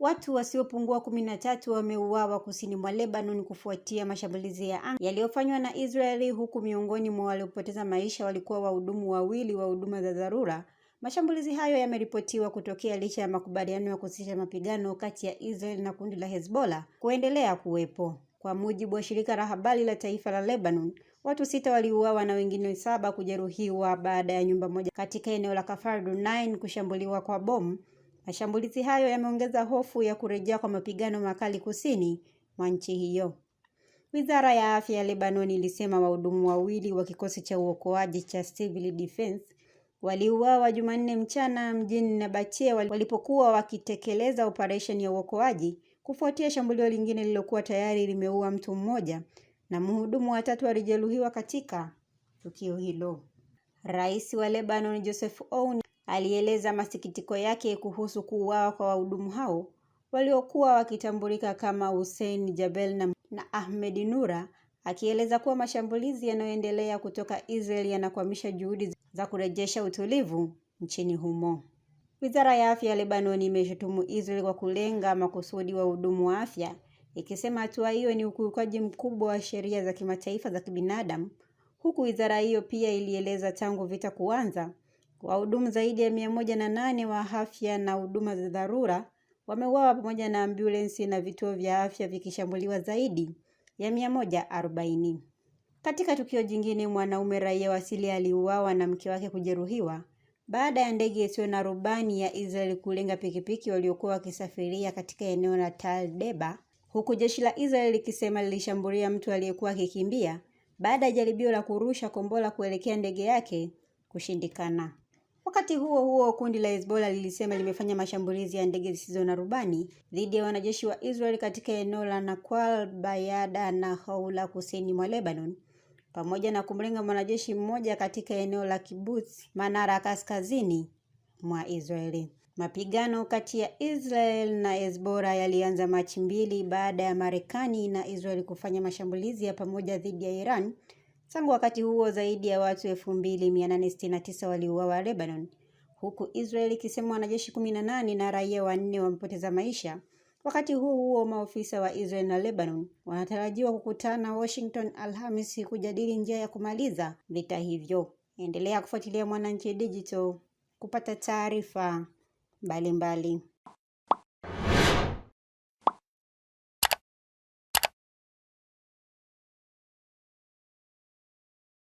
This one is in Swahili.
Watu wasiopungua 13 wameuawa kusini mwa Lebanon kufuatia mashambulizi ya anga yaliyofanywa na Israeli, huku miongoni mwa waliopoteza maisha walikuwa wahudumu wawili wa huduma za dharura. Mashambulizi hayo yameripotiwa kutokea licha ya makubaliano ya kusitisha mapigano kati ya Israel na kundi la Hezbollah kuendelea kuwepo. Kwa mujibu wa shirika la habari la taifa la Lebanon, watu 6 waliuawa na wengine 7 kujeruhiwa baada ya nyumba moja katika eneo la Kafar Dunain kushambuliwa kwa bomu. Mashambulizi hayo yameongeza hofu ya kurejea kwa mapigano makali kusini mwa nchi hiyo. Wizara ya afya ya Lebanon ilisema wahudumu wawili wa kikosi cha uokoaji cha Civil Defense waliuawa Jumanne mchana mjini Nabatea walipokuwa wakitekeleza operation ya uokoaji kufuatia shambulio lingine lililokuwa tayari limeua mtu mmoja na mhudumu wa 3 alijeruhiwa katika tukio hilo. Rais wa Lebanon Joseph Aoun alieleza masikitiko yake kuhusu kuuawa kwa wahudumu hao waliokuwa wakitambulika kama Hussein Jabel na Ahmed Nura, akieleza kuwa mashambulizi yanayoendelea kutoka Israel yanakwamisha juhudi za kurejesha utulivu nchini humo. Wizara ya afya ya Lebanon imeshutumu Israel kwa kulenga makusudi wahudumu wa afya, ikisema hatua hiyo ni ukiukaji mkubwa wa sheria za kimataifa za kibinadamu, huku wizara hiyo pia ilieleza tangu vita kuanza, wahudumu zaidi ya 108 wa afya na huduma za dharura wameuawa pamoja na ambulensi na vituo vya afya vikishambuliwa zaidi ya 140. Katika tukio jingine, mwanaume raia wa Syria aliuawa na mke wake kujeruhiwa baada ya ndege isiyo na rubani ya Israel kulenga pikipiki waliokuwa wakisafiria katika eneo la Tal Deba, huku jeshi la Israel likisema lilishambulia mtu aliyekuwa akikimbia baada ya jaribio la kurusha kombora kuelekea ndege yake kushindikana. Wakati huo huo, kundi la Hezbollah lilisema limefanya mashambulizi ya ndege zisizo na rubani dhidi ya wanajeshi wa Israel katika eneo la Nakwal Bayada na Haula kusini mwa Lebanon, pamoja na kumlenga mwanajeshi mmoja katika eneo la Kibbutz Manara kaskazini mwa Israeli. Mapigano kati ya Israel na Hezbollah yalianza Machi 2 baada ya Marekani na Israel kufanya mashambulizi ya pamoja dhidi ya Iran. Tangu wakati huo zaidi ya watu 2869 waliuawa Lebanon, huku Israel ikisema wanajeshi 18 na raia 4 wamepoteza maisha. Wakati huo maofisa wa Israel na Lebanon wanatarajiwa kukutana Washington Alhamisi kujadili njia ya kumaliza vita hivyo. Endelea kufuatilia Mwananchi Digital kupata taarifa mbalimbali.